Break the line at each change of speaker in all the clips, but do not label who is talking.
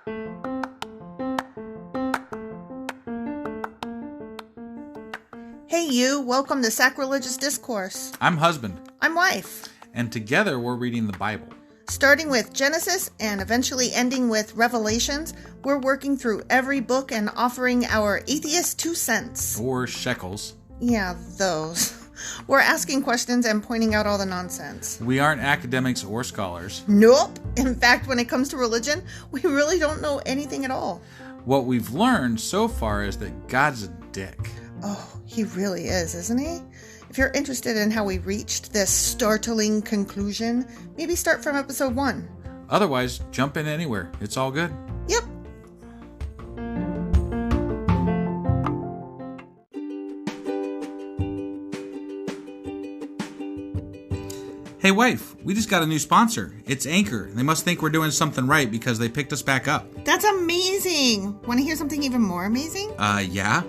Hey you, welcome to Sacrilegious Discourse.
I'm husband.
I'm wife.
And together we're reading the Bible.
Starting with Genesis and eventually ending with Revelations, we're working through every book and offering our atheist 2 cents.
Or shekels.
Yeah, those. We're asking questions and pointing out all the nonsense.
We aren't academics or scholars.
Nope. In fact, when it comes to religion, we really don't know anything at all.
What we've learned so far is that God's a dick.
Oh, he really is, isn't he? If you're interested in how we reached this startling conclusion, maybe start from episode 1.
Otherwise, jump in anywhere. It's all good.
Yep.
Hey wife, we just got a new sponsor. It's Anchor. They must think we're doing something right because they picked us back up.
That's amazing. Want to hear something even more amazing?
Yeah?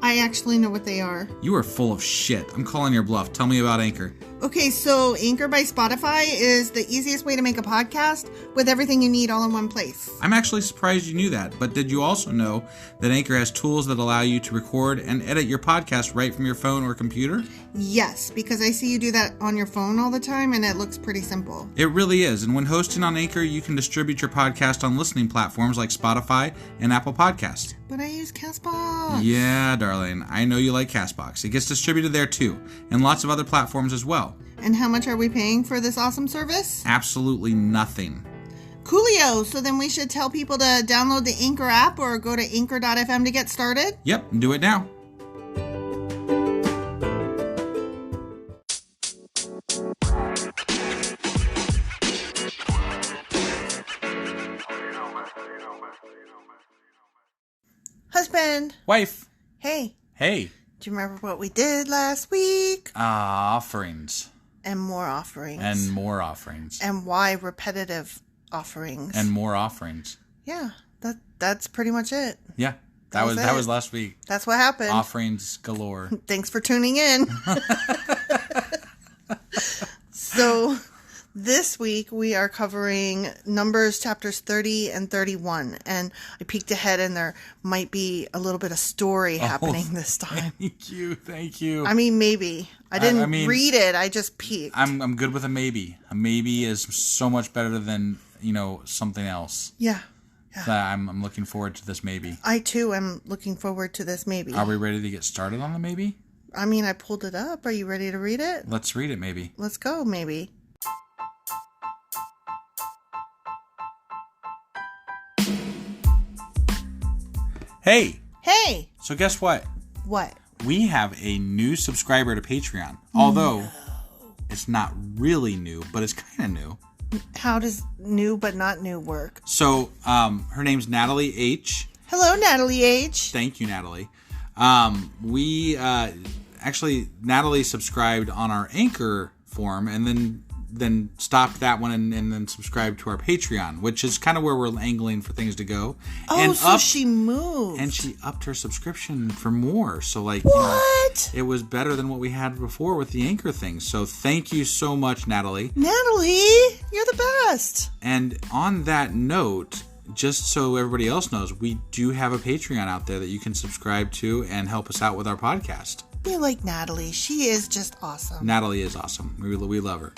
I actually know what they are.
You are full of shit. I'm calling your bluff. Tell me about Anchor.
Okay, so Anchor by Spotify is the easiest way to make a podcast with everything you need all in one place.
I'm actually surprised you knew that, but did you also know that Anchor has tools that allow you to record and edit your podcast right from your phone or computer?
Yes, because I see you do that on your phone all the time and it looks pretty simple.
It really is, and when hosting on Anchor, you can distribute your podcast on listening platforms like Spotify and Apple Podcasts.
But I use CastBox.
Yeah, darling, I know you like CastBox. It gets distributed there too, and lots of other platforms as well.
And how much are we paying for this awesome service?
Absolutely nothing.
Coolio! So then we should tell people to download the Anchor app or go to anchor.fm to get started?
Yep, do it now.
Husband!
Wife!
Hey!
Hey!
Do you remember what we did last week?
Offerings.
And more offerings.
And more offerings.
And why repetitive offerings.
And more offerings.
Yeah, that's pretty much it.
Yeah, that was last week.
That's what happened.
Offerings galore.
Thanks for tuning in. So, this week we are covering Numbers chapters 30 and 31. And I peeked ahead and there might be a little bit of story happening this time.
Thank you.
I mean, maybe. I didn't read it. I just peeked.
I'm good with a maybe. A maybe is so much better than, something else.
Yeah.
So I'm looking forward to this maybe.
I too am looking forward to this maybe.
Are we ready to get started on the maybe?
I mean, I pulled it up. Are you ready to read it?
Let's read it maybe.
Let's go maybe.
Hey!
Hey!
So guess what?
What?
We have a new subscriber to Patreon. Although, it's not really new, but it's kind of new.
How does new but not new work?
So, her name's Natalie H.
Hello, Natalie H.
Thank you, Natalie. Natalie subscribed on our Anchor form and then stopped that one and then subscribed to our Patreon, which is kind of where we're angling for things to go.
Oh, she moved.
And she upped her subscription for more. So,
what?
It was better than what we had before with the Anchor thing. So, thank you so much, Natalie.
Natalie, you're the best.
And on that note, just so everybody else knows, we do have a Patreon out there that you can subscribe to and help us out with our podcast.
We like Natalie. She is just awesome.
Natalie is awesome. We love her.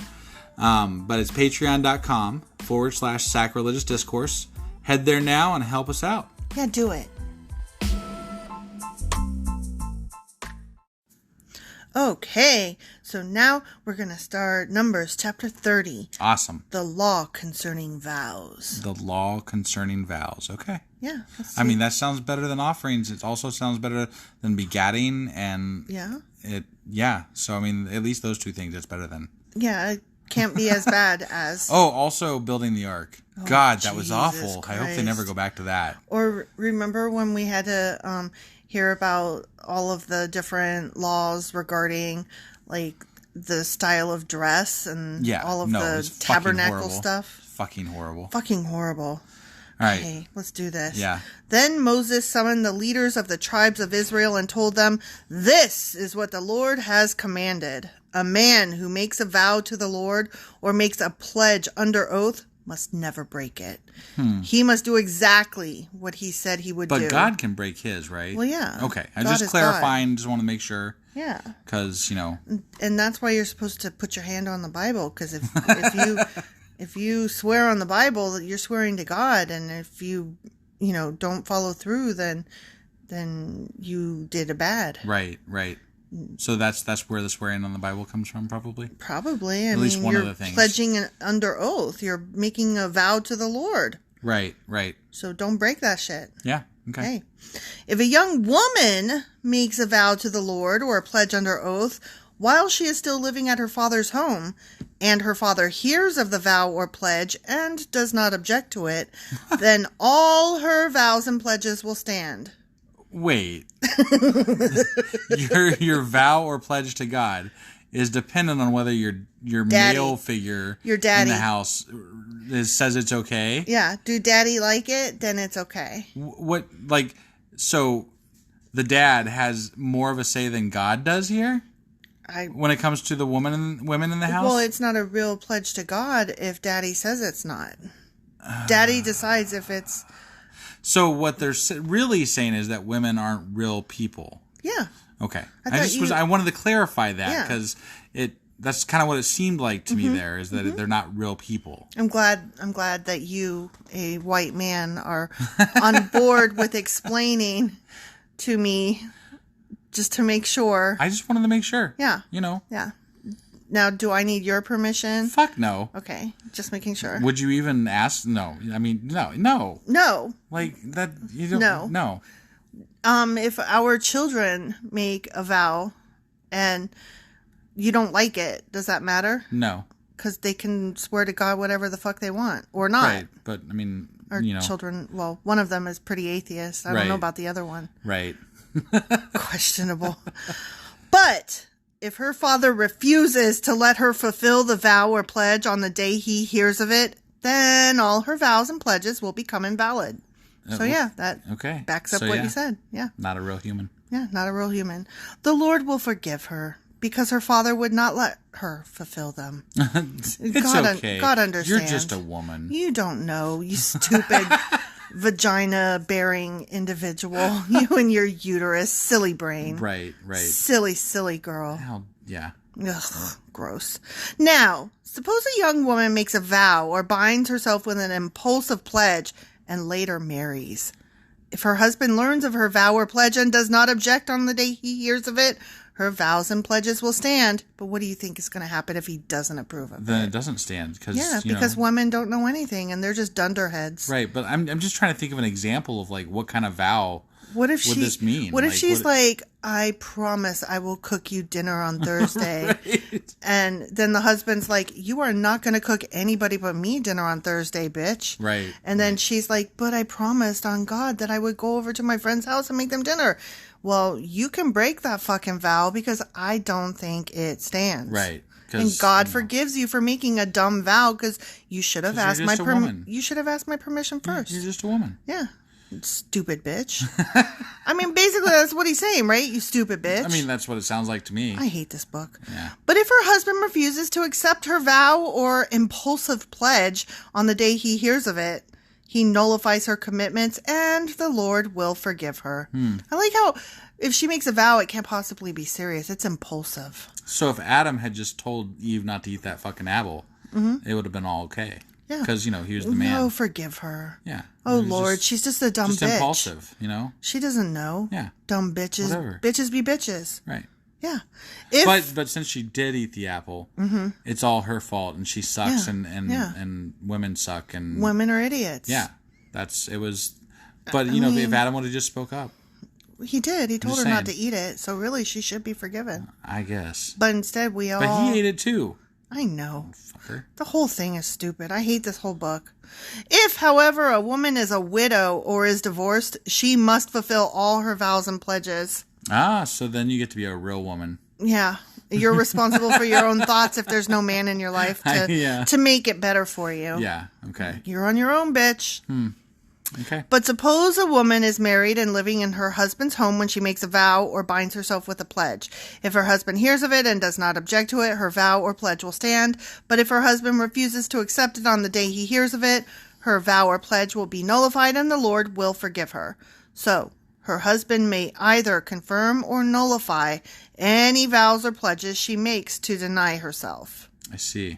But it's patreon.com/sacrilegious discourse. Head there now and help us out.
Yeah, do it. Okay, so now we're going to start Numbers chapter 30.
Awesome.
The Law Concerning Vows.
The Law Concerning Vows. Okay.
Yeah.
I mean, that sounds better than offerings. It also sounds better than begatting and...
Yeah?
So, I mean, at least those two things it's better than...
Yeah, it can't be as bad as...
also building the ark.
Oh,
God, that was
Jesus
awful.
Christ.
I hope they never go back to that.
Or remember when we had to hear about all of the different laws regarding, the style of dress and all of the tabernacle stuff?
Fucking horrible.
Fucking horrible.
All right.
Okay, let's do this.
Yeah.
Then Moses summoned the leaders of the tribes of Israel and told them, "This is what the Lord has commanded. A man who makes a vow to the Lord or makes a pledge under oath must never break it. He must do exactly what he said he would do.
But God can break his, right?
Well, yeah.
Okay. I'm just clarifying. Just want to make sure.
Yeah.
Because,
And that's why you're supposed to put your hand on the Bible. Because if you swear on the Bible, you're swearing to God. And if you, don't follow through, then you did a bad.
Right. So that's where the swearing on the Bible comes from, probably?
Probably.
At least one of the things.
You're pledging under oath. You're making a vow to the Lord.
Right.
So don't break that shit.
Yeah, okay.
If a young woman makes a vow to the Lord or a pledge under oath while she is still living at her father's home, and her father hears of the vow or pledge and does not object to it, then all her vows and pledges will stand.
Wait. your vow or pledge to God is dependent on whether your male figure
your daddy
in the house says it's okay.
Yeah. Do daddy like it? Then it's okay.
So the dad has more of a say than God does here? When it comes to the women in the house?
Well, it's not a real pledge to God if daddy says it's not. Daddy decides if it's...
So what they're really saying is that women aren't real people.
Yeah.
Okay. I wanted to clarify that because that's kind of what it seemed like to me there, is that they're not real people.
I'm glad that you, a white man, are on board with explaining to me just to make sure.
I just wanted to make sure.
Yeah. Yeah. Now, do I need your permission?
Fuck no.
Okay. Just making sure.
Would you even ask? No. I mean, no.
No.
Like that. You don't. No.
If our children make a vow and you don't like it, does that matter?
No.
Because they can swear to God whatever the fuck they want or not.
Right. But, I mean,
our children, well, one of them is pretty atheist. I don't know about the other one.
Right.
Questionable. But if her father refuses to let her fulfill the vow or pledge on the day he hears of it, then all her vows and pledges will become invalid. So that backs up what you said. Yeah.
Not a real human.
Yeah, not a real human. The Lord will forgive her because her father would not let her fulfill them.
It's okay.
God understands.
You're just a woman.
You don't know, you stupid vagina-bearing individual. You and your uterus, silly brain.
Right.
Silly girl.
Yeah.
Ugh, gross. Now, suppose a young woman makes a vow or binds herself with an impulsive pledge and later marries. If her husband learns of her vow or pledge and does not object on the day he hears of it, her vows and pledges will stand. But what do you think is going to happen if he doesn't approve of it?
Then it doesn't stand.
Because women don't know anything and they're just dunderheads.
Right, but I'm just trying to think of an example of like what kind of vow would this mean?
What if she's like, I promise I will cook you dinner on Thursday. Right. And then the husband's like, you are not going to cook anybody but me dinner on Thursday, bitch.
Right.
And then she's like, but I promised on God that I would go over to my friend's house and make them dinner. Well, you can break that fucking vow because I don't think it stands.
Right.
And God forgives you for making a dumb vow because you should have asked my permission first.
You're just a woman.
Yeah. Stupid bitch. I mean, basically, that's what he's saying, right? You stupid bitch.
I mean, that's what it sounds like to me.
I hate this book.
Yeah.
But if her husband refuses to accept her vow or impulsive pledge on the day he hears of it, he nullifies her commitments and the Lord will forgive her. I like how if she makes a vow, it can't possibly be serious. It's impulsive.
So if Adam had just told Eve not to eat that fucking apple, it would have been all okay.
Yeah.
Because, he was the man.
No, forgive her.
Yeah.
Oh, Lord, she's just a dumb bitch.
Just impulsive,
She doesn't know.
Yeah.
Dumb bitches.
Whatever.
Bitches be bitches.
Right.
Yeah.
But since she did eat the apple, it's all her fault, and she sucks, and women suck, and
women are idiots.
Yeah. But if Adam would have just spoke up.
He did. He told her not to eat it, so really she should be forgiven.
I guess.
But instead But
he ate it too.
I know.
Fucker.
The whole thing is stupid. I hate this whole book. If, however, a woman is a widow or is divorced, she must fulfill all her vows and pledges.
So then you get to be a real woman.
Yeah. You're responsible for your own thoughts if there's no man in your life to make it better for you.
Yeah. Okay.
You're on your own, bitch.
Okay.
But suppose a woman is married and living in her husband's home when she makes a vow or binds herself with a pledge. If her husband hears of it and does not object to it, her vow or pledge will stand. But if her husband refuses to accept it on the day he hears of it, her vow or pledge will be nullified and the Lord will forgive her. So, her husband may either confirm or nullify any vows or pledges she makes to deny herself.
I see.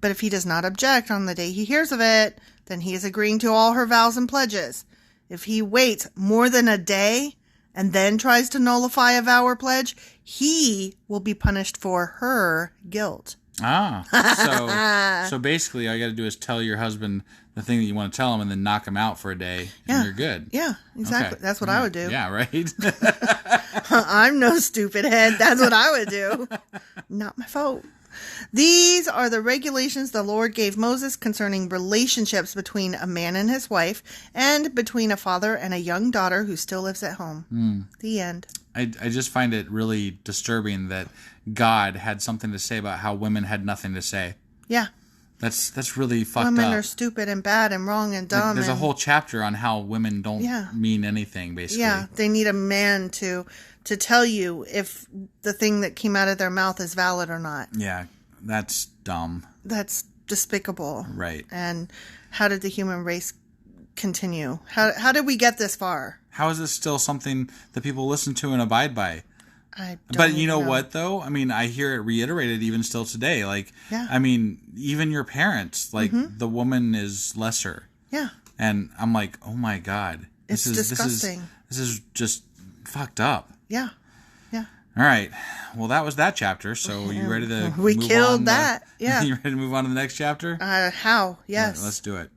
But if he does not object on the day he hears of it, then he is agreeing to all her vows and pledges. If he waits more than a day and then tries to nullify a vow or pledge, he will be punished for her guilt.
So basically all you got to do is tell your husband the thing that you want to tell him and then knock him out for a day and you're good.
Yeah, exactly. Okay. That's what I would do.
Yeah, right?
I'm no stupid head. That's what I would do. Not my fault. These are the regulations the Lord gave Moses concerning relationships between a man and his wife and between a father and a young daughter who still lives at home. The end.
I just find it really disturbing that God had something to say about how women had nothing to say.
Yeah.
That's really fucked up.
Women are stupid and bad and wrong and dumb.
There's a whole chapter on how women don't mean anything, basically.
Yeah, they need a man to tell you if the thing that came out of their mouth is valid or not.
Yeah, that's dumb.
That's despicable.
Right.
And how did the human race continue? How did we get this far?
How is this still something that people listen to and abide by?
But
you know what, though? I mean, I hear it reiterated even still today. Like, I mean, even your parents, like, the woman is lesser.
Yeah.
And I'm like, oh my God.
It's disgusting.
This is just fucked up.
Yeah. Yeah.
All right. Well, that was that chapter. So you ready to
We
move
killed
on
that. Yeah.
You ready to move on to the next chapter?
How? Yes.
Right, let's do it.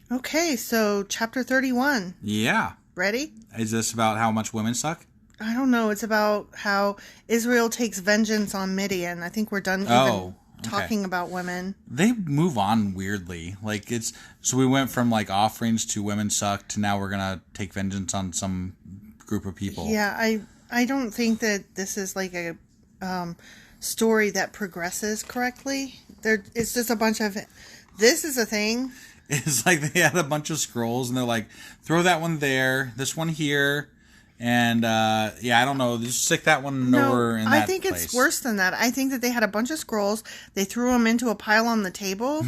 Okay, so chapter 31.
Yeah.
Ready?
Is this about how much women suck?
I don't know. It's about how Israel takes vengeance on Midian. I think we're done even talking about women.
They move on weirdly. Like so we went from like offerings to women suck to now we're going to take vengeance on some group of people.
Yeah, I don't think that this is like a story that progresses correctly. It's just a bunch of, this is a thing.
It's like they had a bunch of scrolls and they're like, throw that one there, this one here, and I don't know, just stick that one over in that place.
I think it's worse than that. I think that they had a bunch of scrolls, they threw them into a pile on the table,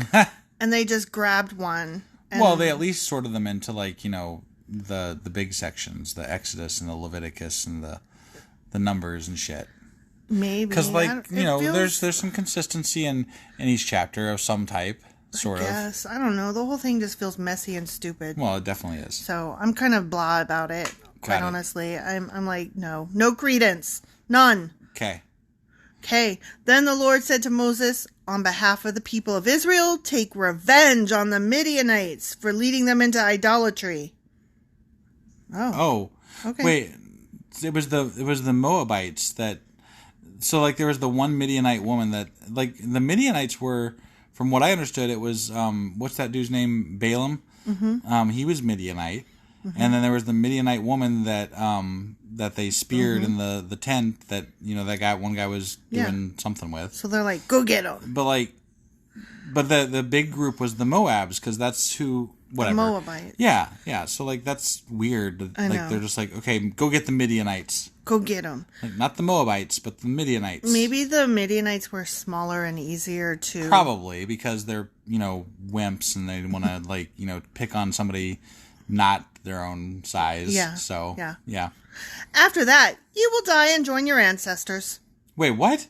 and they just grabbed one.
Well, they at least sorted them into like, you know, the big sections, the Exodus and the Leviticus and the Numbers and shit.
Maybe.
Because like, you know, there's some consistency in each chapter of some type. Sort of.
Yes, I don't know. The whole thing just feels messy and stupid.
Well, it definitely is.
So I'm kind of blah about it. Quite honestly, I'm like, no credence, none.
Okay.
Then the Lord said to Moses, on behalf of the people of Israel, take revenge on the Midianites for leading them into idolatry.
Oh. Okay. Wait, it was the Moabites that. So like there was the one Midianite woman that like the Midianites were. From what I understood, it was, what's that dude's name? Balaam? Mm-hmm. He was Midianite. Mm-hmm. And then there was the Midianite woman that they speared in the tent that, you know, one guy was doing something with.
So they're like, go get him.
But the big group was the Moabs, because that's who, whatever.
The Moabite.
Yeah. So, like, that's weird.
I know.
Like, they're just like, okay, go get the Midianites.
Go get them.
Like, not the Moabites, but the Midianites.
Maybe the Midianites were smaller and easier to...
Probably, because they're, you know, wimps and they want to, like, you know, pick on somebody not their own size.
Yeah.
So, yeah.
After that, you will die and join your ancestors.
Wait, what?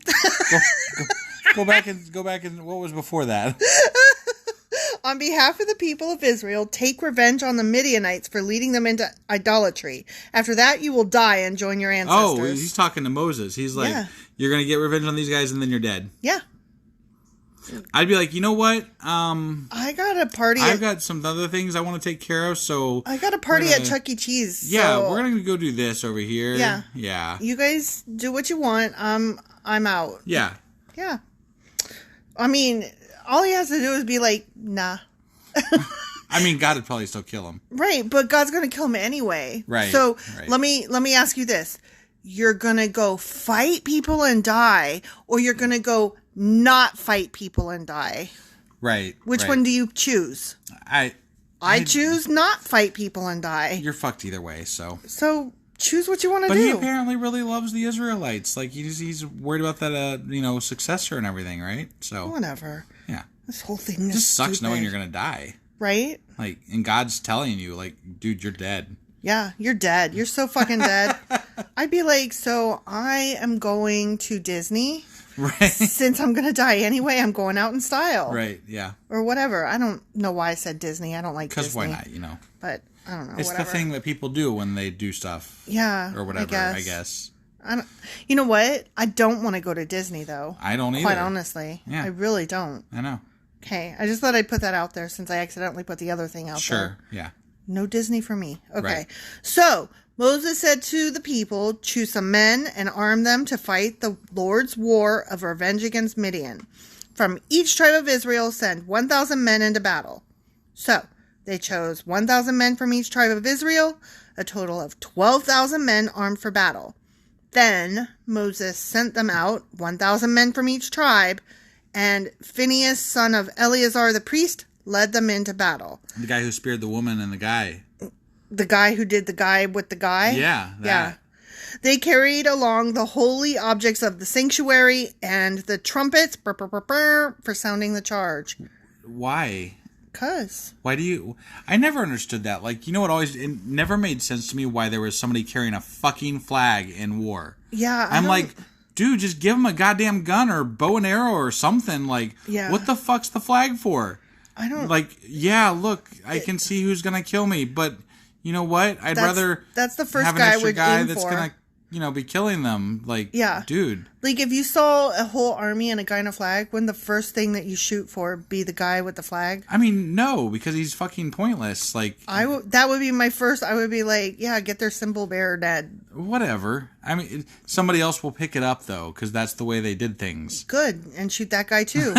Go back and what was before that?
On behalf of the people of Israel, take revenge on the Midianites for leading them into idolatry. After that, you will die and join your ancestors.
Oh, he's talking to Moses. He's like, you're going to get revenge on these guys and then you're dead.
Yeah.
I'd be like, you know what?
I got a party.
I've got some other things I want to take care of, so...
I got a party at Chuck E. Cheese.
Yeah, we're going to go do this over here. Yeah.
You guys do what you want. I'm out.
Yeah.
Yeah. I mean... All he has to do is be like, nah.
I mean, God would probably still kill him.
Right, but God's going to kill him anyway.
Right.
So let me ask you this. You're going to go fight people and die, or you're going to go not fight people and die.
Right.
Which one do you choose? I choose not fight people and die.
You're fucked either way, so.
So choose what you want to do.
But he apparently really loves the Israelites. Like, he's worried about that, successor and everything, right? So.
Whatever.
Yeah.
This whole thing is
just sucks
stupid.
knowing you're going to die.
Right?
Like, and God's telling you, like, dude, you're dead.
Yeah, you're dead. You're so fucking dead. I'd be like, so I am going to Disney.
Right.
Since I'm going to die anyway, I'm going out in style.
Right, yeah.
Or whatever. I don't know why I said Disney. I don't like Disney.
Because why not,
But I don't know.
It's
whatever.
the thing that people do when they do stuff.
Yeah.
Or whatever, I guess.
You know what? I don't want to go to Disney, though.
I don't either.
Quite honestly. Yeah. I really don't.
I know.
Okay. I just thought I'd put that out there since I accidentally put the other thing out there.
Sure, yeah.
No Disney for me. Okay.
Right.
So, Moses said to the people, choose some men and arm them to fight the Lord's war of revenge against Midian. From each tribe of Israel, send 1,000 men into battle. So, they chose 1,000 men from each tribe of Israel, a total of 12,000 men armed for battle. Then, Moses sent them out, 1,000 men from each tribe, and Phinehas, son of Eleazar the priest, led them into battle.
The guy who speared the woman and the guy.
The guy who did the guy with the guy?
Yeah.
Yeah. They carried along the holy objects of the sanctuary and the trumpets for sounding the charge.
Why?
Because.
Why do you... I never understood that. Like, it never made sense to me why there was somebody carrying a fucking flag in war.
Yeah.
I'm like, dude, just give them a goddamn gun or bow and arrow or something. Like, what the fuck's the flag for?
I don't...
Like, yeah, look, I can see who's going to kill me, but... You know what? I'd rather
that's the first
have an
guy
extra
would
guy
aim
that's
for.
gonna, be killing them. Like, dude.
Like, if you saw a whole army and a guy in a flag, wouldn't the first thing that you shoot for be the guy with the flag?
I mean, no, because he's fucking pointless. Like,
that would be my first. I would be like, yeah, get their symbol bearer dead.
Whatever. I mean, somebody else will pick it up though, because that's the way they did things.
Good, and shoot that guy too.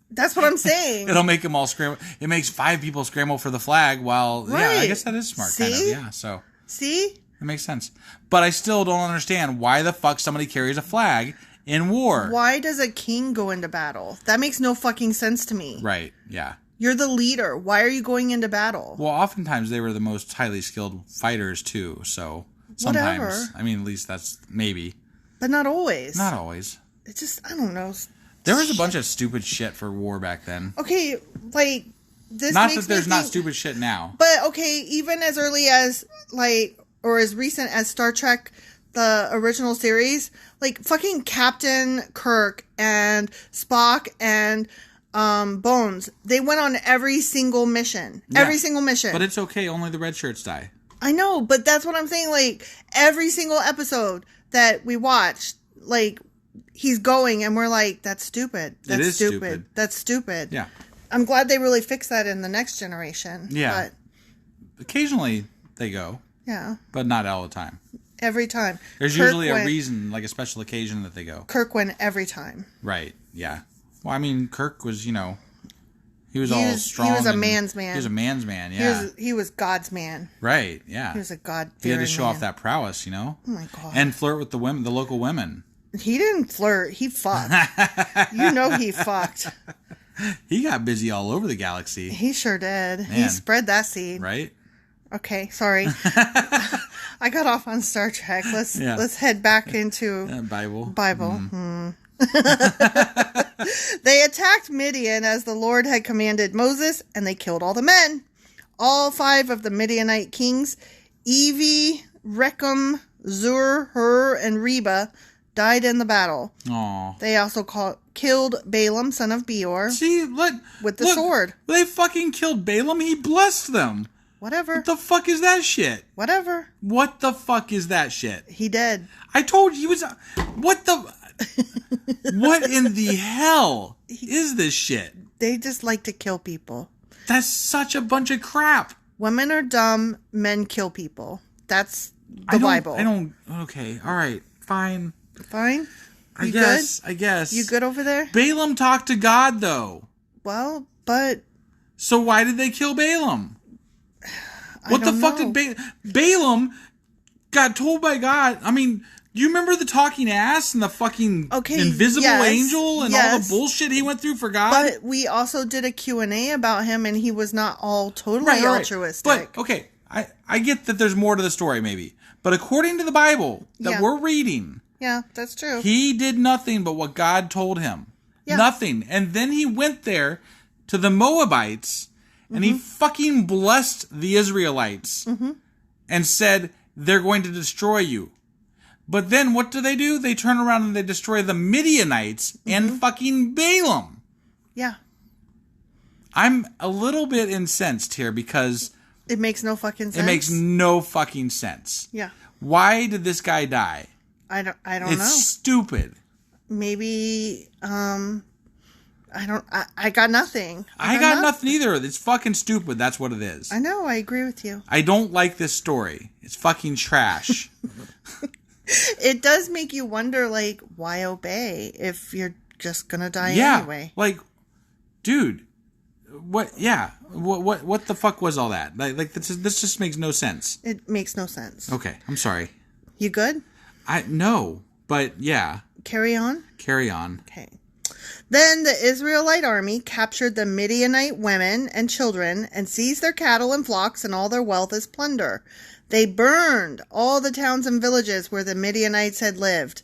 That's what I'm saying.
It'll make them all scramble. It makes 5 people scramble for the flag while... Right. Yeah, I guess that is smart, kind of. Yeah, so...
See?
That makes sense. But I still don't understand why the fuck somebody carries a flag in war.
Why does a king go into battle? That makes no fucking sense to me.
Right, yeah.
You're the leader. Why are you going into battle?
Well, oftentimes they were the most highly skilled fighters, too, so... Sometimes. Whatever. I mean, at least that's... Maybe.
But not always.
Not always.
It's just... I don't know...
There was a bunch of stupid shit for war back then.
Okay, like, this
not
makes
that there's
me
not
think,
stupid shit now.
But, okay, even as early as, like, or as recent as Star Trek, the original series, like, fucking Captain Kirk and Spock and Bones, they went on every single mission. Yeah, every single mission.
But it's okay, only the red shirts die.
I know, but that's what I'm saying, like, every single episode that we watched, like... He's going, and we're like, that's stupid. That's
it is stupid.
That's stupid.
Yeah.
I'm glad they really fixed that in the next generation.
Yeah. But occasionally they go.
Yeah.
But not all the time.
Every time.
There's usually a reason, like a special occasion that they go.
Kirk went every time.
Right. Yeah. Well, I mean, Kirk was, he was all strong.
He was a man's man.
He was a man's man, yeah.
He was God's man.
Right, yeah.
He was a God-fearing
He had to show
man.
off that prowess,
Oh, my God.
And flirt with the women, the local women.
He didn't flirt. He fucked. He fucked.
He got busy all over the galaxy.
He sure did.
Man.
He spread that seed.
Right?
Okay, sorry. I got off on Star Trek. Let's head back into
Bible.
They attacked Midian as the Lord had commanded Moses, and they killed all the men. All 5 of the Midianite kings, Evi, Rechem, Zur, Hur, and Reba, died in the battle.
Aww.
They also killed Balaam, son of Beor, with the sword.
They fucking killed Balaam. He blessed them.
Whatever.
What the fuck is that shit?
Whatever.
What the fuck is that shit?
He did.
I told you he was... What the... What in the hell is this shit?
They just like to kill people.
That's such a bunch of crap.
Women are dumb. Men kill people. That's the Bible.
Okay. All right. Fine.
Fine?
I guess.
You good over there?
Balaam talked to God, though.
Well, but...
So why did they kill Balaam? What the fuck did Balaam got told by God? I mean, Do you remember the talking ass and the fucking invisible angel and all the bullshit he went through for God?
But we also did a Q&A about him, and he was not all totally altruistic.
But, okay, I get that there's more to the story, maybe. But according to the Bible that we're reading...
Yeah, that's true.
He did nothing but what God told him. Yeah. Nothing. And then he went there to the Moabites, and he fucking blessed the Israelites and said, they're going to destroy you. But then what do? They turn around and they destroy the Midianites and fucking Balaam.
Yeah.
I'm a little bit incensed here because...
It makes no fucking sense.
It makes no fucking sense.
Yeah.
Why did this guy die?
I don't know.
It's stupid.
Maybe, I got nothing.
I got nothing either. It's fucking stupid. That's what it is.
I know. I agree with you.
I don't like this story. It's fucking trash.
It does make you wonder, like, why obey if you're just gonna die anyway?
Like, dude, what? Yeah, what the fuck was all that? Like this just makes no sense.
It makes no sense.
Okay, I'm sorry.
You good?
No, but yeah.
Carry on?
Carry on.
Okay. Then the Israelite army captured the Midianite women and children and seized their cattle and flocks and all their wealth as plunder. They burned all the towns and villages where the Midianites had lived.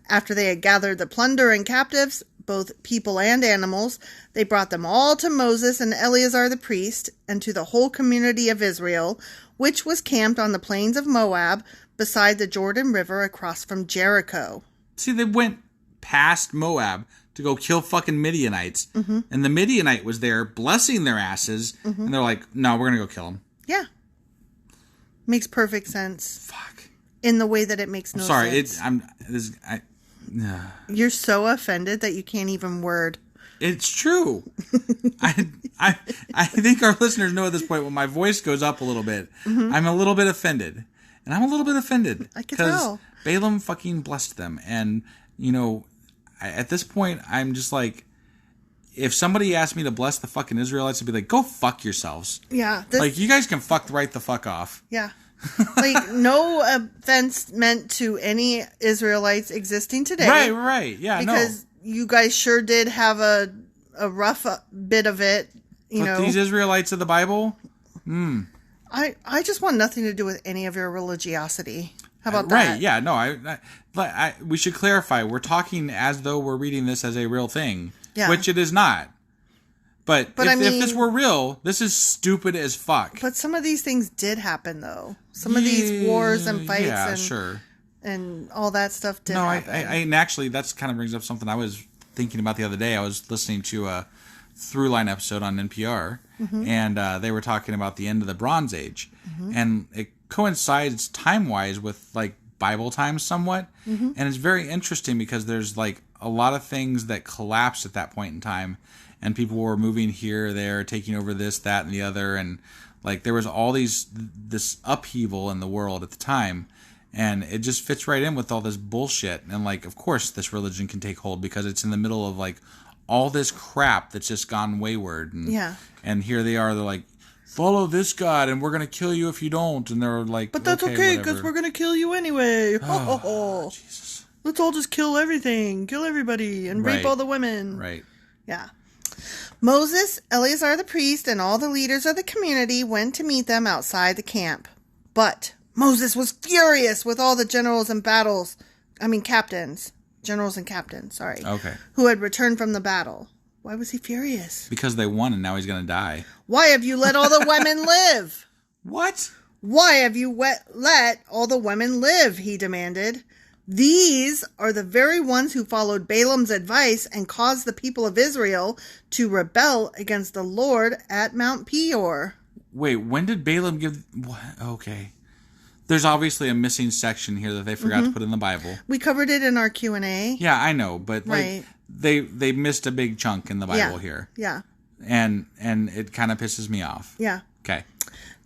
After they had gathered the plunder and captives, both people and animals, they brought them all to Moses and Eleazar the priest and to the whole community of Israel, which was camped on the plains of Moab beside the Jordan River across from Jericho.
See, they went past Moab to go kill fucking Midianites, and the Midianite was there blessing their asses, and they're like, no, we're going to go kill them.
Yeah. Makes perfect sense.
Fuck.
In the way that it makes no sense.
Sorry,
You're so offended that you can't even word.
It's true. I think our listeners know at this point when my voice goes up a little bit, I'm a little bit offended. And I'm a little bit offended.
I can tell.
Because Balaam fucking blessed them. And, at this point, I'm just like, if somebody asked me to bless the fucking Israelites, I'd be like, go fuck yourselves.
Yeah.
You guys can fuck right the fuck off.
Yeah. No offense meant to any Israelites existing today.
Right. Yeah,
because you guys sure did have a rough bit of it,
But these Israelites of the Bible?
I just want nothing to do with any of your religiosity. How about that?
Right, yeah, no, we should clarify. We're talking as though we're reading this as a real thing, which it is not. But if this were real, this is stupid as fuck.
But some of these things did happen, though. Some of these wars and fights and all that stuff did happen.
And actually, that kind of brings up something I was thinking about the other day. I was listening to a Throughline episode on NPR, and they were talking about the end of the Bronze Age. And it coincides time-wise with, Bible times somewhat. And it's very interesting because there's, a lot of things that collapsed at that point in time. And people were moving here, there, taking over this, that, and the other. And, there was all this upheaval in the world at the time. And it just fits right in with all this bullshit. And, of course, this religion can take hold because it's in the middle of, all this crap that's just gone wayward. And here they are, they're like, follow this God, and we're going to kill you if you don't. And they're like,
but that's okay, because we're going to kill you anyway.
Oh, Jesus.
Let's all just kill everything. Kill everybody and rape all the women.
Right.
Yeah. Moses, Eleazar the priest, and all the leaders of the community went to meet them outside the camp. But Moses was furious with all the generals and captains. Generals and captains, sorry.
Okay.
Who had returned from the battle. Why was he furious?
Because they won and now he's going to die.
Why have you let all the women live?
What?
Why have you let all the women live? He demanded. These are the very ones who followed Balaam's advice and caused the people of Israel to rebel against the Lord at Mount Peor.
Wait, when did Balaam give... What? Okay. There's obviously a missing section here that they forgot to put in the Bible.
We covered it in our Q&A.
Yeah, I know, but they missed a big chunk in the Bible here.
Yeah.
And it kind of pisses me off.
Yeah.
Okay.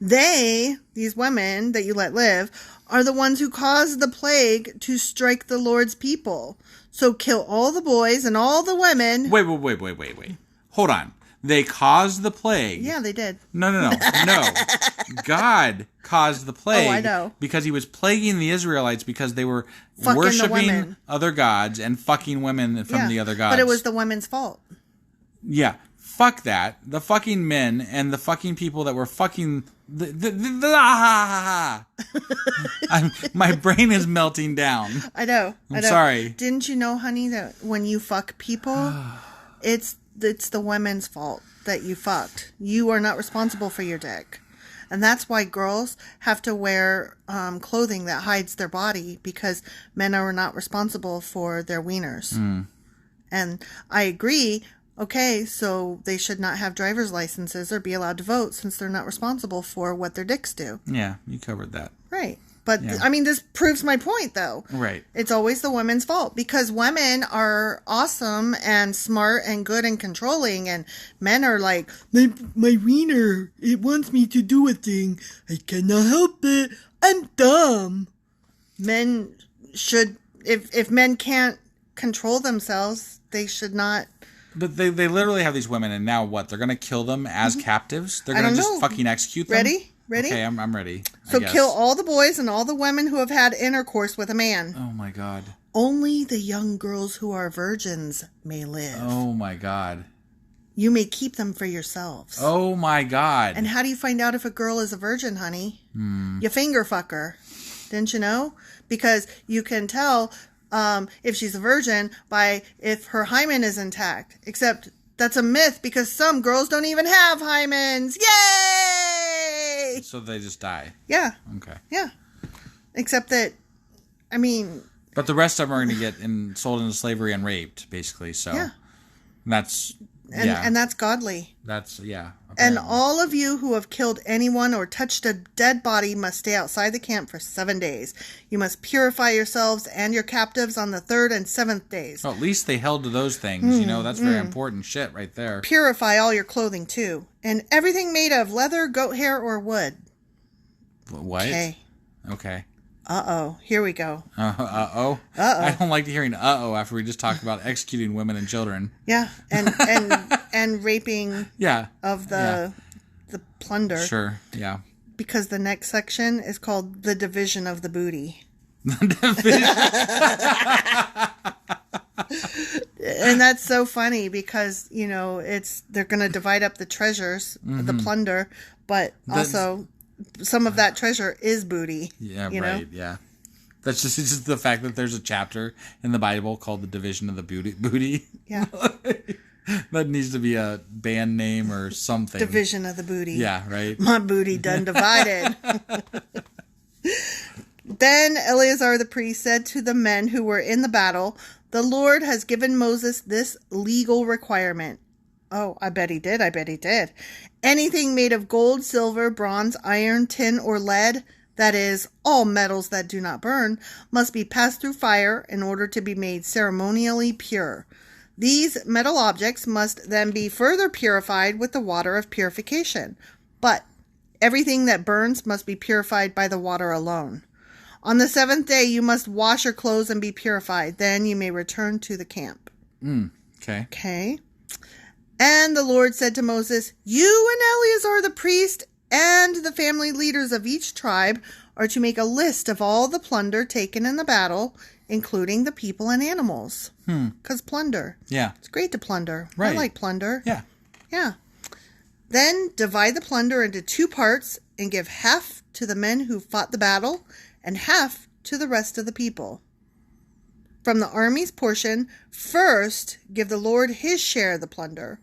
These women that you let live, are the ones who caused the plague to strike the Lord's people. So kill all the boys and all the women.
Wait. Hold on. They caused the plague.
Yeah, they did.
No. God caused the plague.
Oh, I know.
Because he was plaguing the Israelites because they were worshiping other gods and fucking women from the other gods.
But it was the women's fault.
Yeah. Fuck that. The fucking men and the fucking people that were fucking... my brain is melting down.
I know.
I'm sorry.
Didn't you know, honey, that when you fuck people, it's the women's fault that you fucked. You are not responsible for your dick. And that's why girls have to wear clothing that hides their body, because men are not responsible for their wieners. And I agree. Okay, so they should not have driver's licenses or be allowed to vote since they're not responsible for what their dicks do.
Yeah, you covered that.
Right. But, I mean, this proves my point, though.
Right.
It's always the women's fault, because women are awesome and smart and good and controlling, and men are like, my wiener, it wants me to do a thing. I cannot help it. I'm dumb. Men should, if men can't control themselves, they should not...
But they literally have these women, and now what? They're going to kill them as captives? They're going to just fucking execute them?
Ready?
Okay, I'm ready.
So kill all the boys and all the women who have had intercourse with a man.
Oh, my God.
Only the young girls who are virgins may live.
Oh, my God.
You may keep them for yourselves.
Oh, my God.
And how do you find out if a girl is a virgin, honey? You finger fuck her. Didn't you know? Because you can tell... if she's a virgin by if her hymen is intact. Except that's a myth, because some girls don't even have hymens. Yay!
So they just die.
Yeah.
Okay.
Yeah. Except that, I mean...
But the rest of them are going to get sold into slavery and raped, basically. So
yeah.
That's...
And that's godly.
That's, yeah. Apparently.
And all of you who have killed anyone or touched a dead body must stay outside the camp for 7 days. You must purify yourselves and your captives on the 3rd and 7th days.
Well, at least they held to those things. That's very important shit right there.
Purify all your clothing, too. And everything made of leather, goat hair, or wood.
What? Okay.
Uh-oh. Here we go.
Uh-oh? Uh-oh. I don't like hearing uh-oh after we just talked about executing women and children.
Yeah, and raping of the plunder.
Sure, yeah.
Because the next section is called the division of the booty. And that's so funny because, they're going to divide up the treasures, the plunder, but also... some of that treasure is booty.
Yeah, right. Yeah, that's just the fact that there's a chapter in the Bible called the Division of the Booty.
Yeah,
that needs to be a band name or something.
Division of the Booty.
Yeah, right.
My booty done divided. Then Eleazar the priest said to the men who were in the battle, "The Lord has given Moses this legal requirement." Oh, I bet he did. Anything made of gold, silver, bronze, iron, tin, or lead, that is, all metals that do not burn, must be passed through fire in order to be made ceremonially pure. These metal objects must then be further purified with the water of purification. But everything that burns must be purified by the water alone. On the 7th day, you must wash your clothes and be purified. Then you may return to the camp. Okay. And the Lord said to Moses, "You and Eleazar the priest and the family leaders of each tribe are to make a list of all the plunder taken in the battle, including the people and animals." Because plunder.
Yeah.
It's great to plunder.
Right.
I like plunder.
Yeah.
Yeah. Then divide the plunder into 2 parts and give half to the men who fought the battle and half to the rest of the people. From the army's portion, first give the Lord his share of the plunder.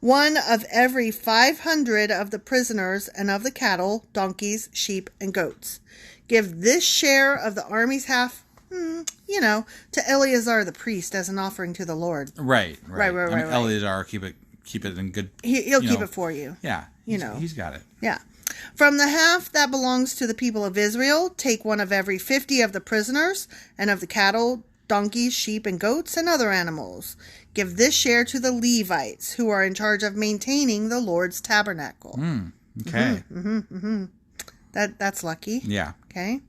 1 of every 500 of the prisoners and of the cattle, donkeys, sheep, and goats. Give this share of the army's half, to Eleazar the priest as an offering to the Lord.
Right.
Right.
Eleazar, keep it in good...
He'll keep it for you.
Yeah. He's got it.
Yeah. From the half that belongs to the people of Israel, take 1 of every 50 of the prisoners and of the cattle, donkeys, sheep, and goats, and other animals. Give this share to the Levites, who are in charge of maintaining the Lord's tabernacle.
Okay.
That's lucky.
Yeah.
Okay.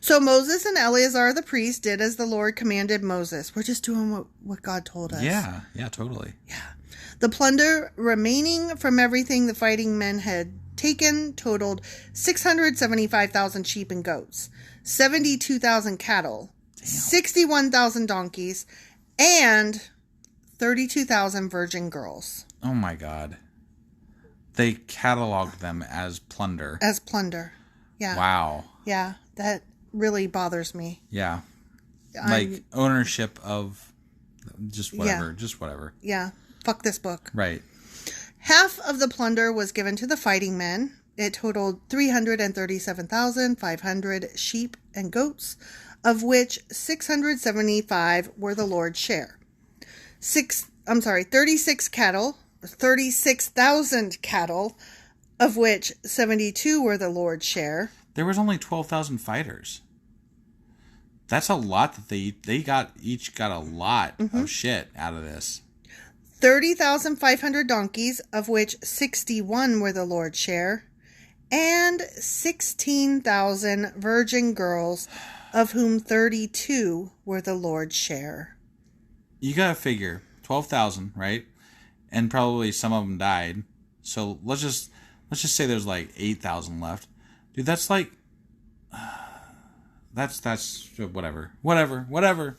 So Moses and Eleazar the priest did as the Lord commanded Moses. We're just doing what God told us.
Yeah, totally.
Yeah. The plunder remaining from everything the fighting men had taken totaled 675,000 sheep and goats, 72,000 cattle, 61,000 donkeys, and 32,000 virgin girls.
Oh my God. They cataloged them as plunder.
As plunder. Yeah.
Wow.
Yeah, that really bothers me.
Yeah. Like ownership of just whatever.
Yeah. Fuck this book.
Right.
Half of the plunder was given to the fighting men. It totaled 337,500 sheep and goats, of which 675 were the Lord's share. 36,000 cattle, of which 72 were the Lord's share.
There was only 12,000 fighters. That's a lot that they each got a lot of shit out of this.
30,500 donkeys, of which 61 were the Lord's share, and 16,000 virgin girls, of whom 32 were the Lord's share.
You gotta figure 12,000, right? And probably some of them died. So let's just say there's like 8,000 left. Dude, that's like that's whatever.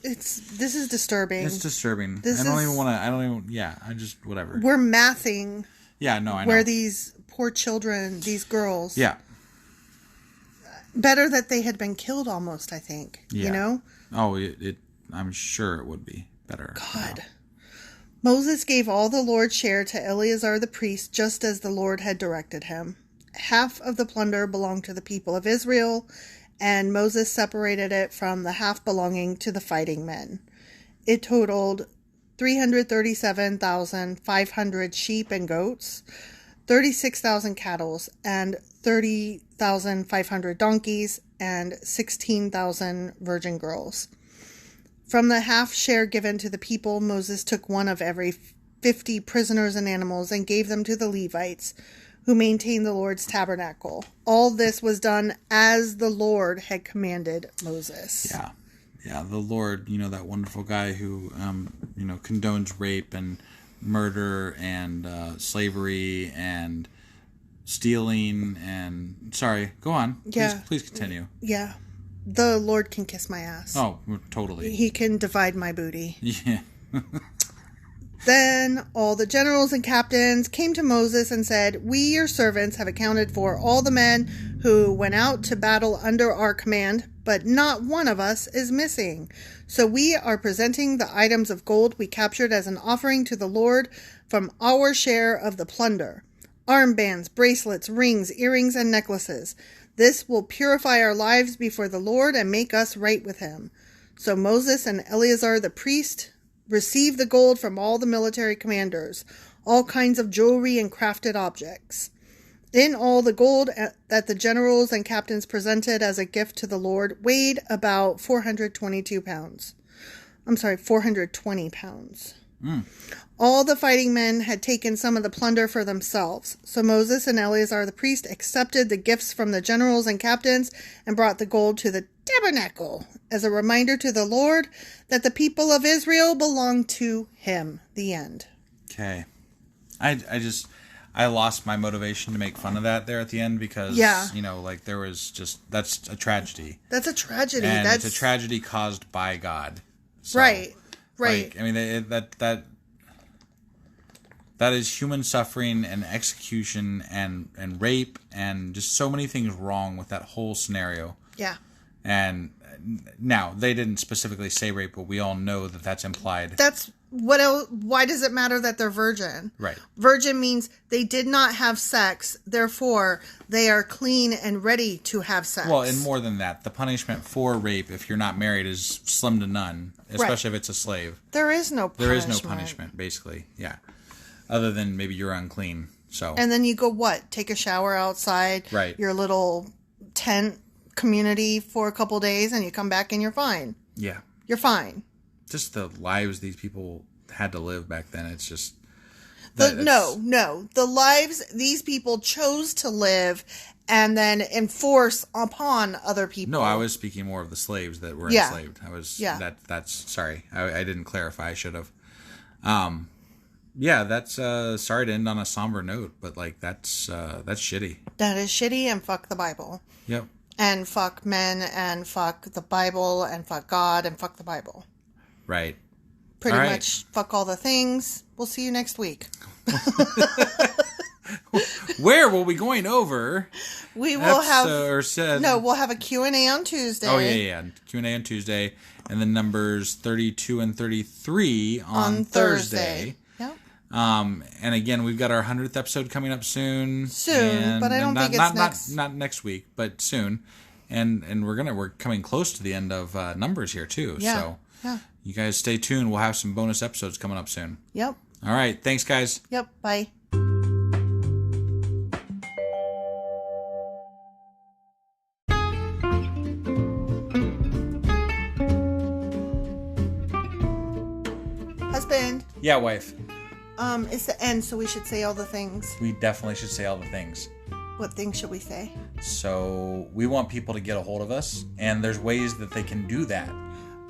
This is disturbing.
It's disturbing. I just whatever.
We're mathing.
Yeah, no, I know.
Where these poor children, these girls.
Yeah.
Better that they had been killed almost, I think.
Yeah.
You know?
Oh, I'm sure it would be better.
God. Moses gave all the Lord's share to Eleazar the priest, just as the Lord had directed him. Half of the plunder belonged to the people of Israel, and Moses separated it from the half belonging to the fighting men. It totaled 337,500 sheep and goats, 36,000 cattle, and 30,500 donkeys, and 16,000 virgin girls. From the half share given to the people, Moses took one of every 50 prisoners and animals and gave them to the Levites, who maintained the Lord's tabernacle. All this was done as the Lord had commanded Moses.
Yeah. Yeah, the Lord, that wonderful guy who, condones rape and murder and slavery and stealing and... Sorry, go on.
Yeah.
Please continue.
Yeah. The Lord can kiss my ass.
Oh, totally.
He can divide my booty.
Yeah.
Then all the generals and captains came to Moses and said, "We, your servants, have accounted for all the men who went out to battle under our command, but not one of us is missing. So we are presenting the items of gold we captured as an offering to the Lord from our share of the plunder. Armbands, bracelets, rings, earrings, and necklaces. This will purify our lives before the Lord and make us right with him." So Moses and Eleazar the priest received the gold from all the military commanders, all kinds of jewelry and crafted objects. In all, the gold that the generals and captains presented as a gift to the Lord weighed about 420 pounds. All the fighting men had taken some of the plunder for themselves. So Moses and Eleazar the priest accepted the gifts from the generals and captains and brought the gold to the tabernacle as a reminder to the Lord that the people of Israel belonged to him. The end.
Okay. I lost my motivation to make fun of that there at the end because, there was just, that's a tragedy.
That's a tragedy.
And it's a tragedy caused by God. So,
right.
That is human suffering and execution and rape and just so many things wrong with that whole scenario.
Yeah.
And now, they didn't specifically say rape, but we all know that that's implied.
That's what else, why does it matter that they're virgin?
Right.
Virgin means they did not have sex, therefore they are clean and ready to have sex.
Well, and more than that, the punishment for rape, if you're not married, is slim to none, especially if it's a slave.
There is no punishment.
There is no punishment, basically, yeah. Other than maybe you're unclean, so.
And then you go what? Take a shower outside your little tent community for a couple days and you come back and you're fine.
Yeah.
You're fine.
Just the lives these people had to live back then, it's just...
No. The lives these people chose to live and then enforce upon other people.
No, I was speaking more of the slaves that were enslaved. That's sorry. I didn't clarify. I should have. That's sorry to end on a somber note, but like that's shitty.
That is shitty, and fuck the Bible.
Yep.
And fuck men, and fuck the Bible, and fuck God, and fuck the Bible.
Right.
Pretty much fuck all the things. We'll see you next week.
Where will we going over?
We will we'll have a Q&A on Tuesday.
Oh, yeah. Q&A on Tuesday. And then numbers 32 and 33 on Thursday.
Yep.
And again, we've got our 100th episode coming up soon.
But I don't think it's next.
Not next week, but soon. And we're coming close to the end of numbers here too.
Yeah.
So you guys stay tuned. We'll have some bonus episodes coming up soon.
Yep.
All right. Thanks, guys.
Yep. Bye. Husband.
Yeah, wife.
It's the end, so we should say all the things.
We definitely should say all the things.
What things should we say?
So we want people to get a hold of us, and there's ways that they can do that.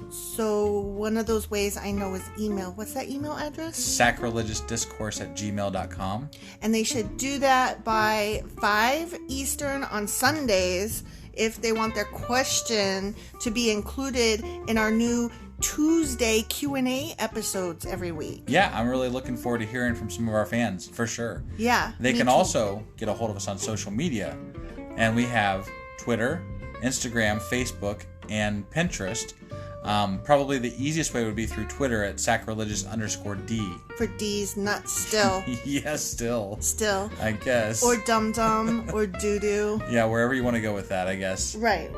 So one of those ways I know is email. What's that email address?
sacrilegiousdiscourse@gmail.com.
And they should do that by 5 Eastern on Sundays if they want their question to be included in our new Tuesday Q&A episodes every week.
Yeah, I'm really looking forward to hearing from some of our fans, for sure.
Yeah.
They can also get a hold of us on social media. And we have Twitter, Instagram, Facebook, and Pinterest. Probably the easiest way would be through Twitter at sacrilegious_D.
For D's nuts still.
Yes, still.
Still.
I guess.
Or dum-dum, or doo-doo.
Yeah, wherever you want to go with that, I guess.
Right.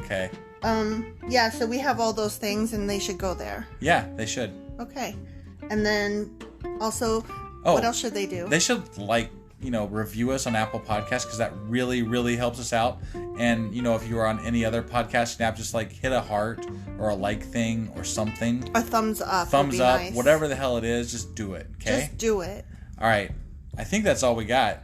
Okay.
So we have all those things, and they should go there.
Yeah, they should.
Okay. And then, also, what else should they do?
They should, review us on Apple Podcasts, because that really, really helps us out. And, if you are on any other podcasting app, just, hit a heart or a like thing or something.
A thumbs up.
Thumbs up. Nice. Whatever the hell it is, just do it, okay?
Just do it.
All right. I think that's all we got.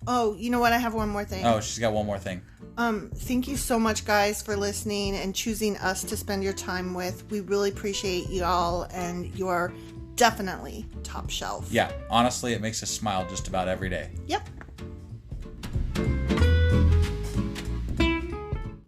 Oh, you know what? I have one more thing.
Oh, she's got one more thing.
Thank you so much, guys, for listening and choosing us to spend your time with. We really appreciate you all, and you are definitely top shelf.
Yeah, honestly, it makes us smile just about every day.
Yep.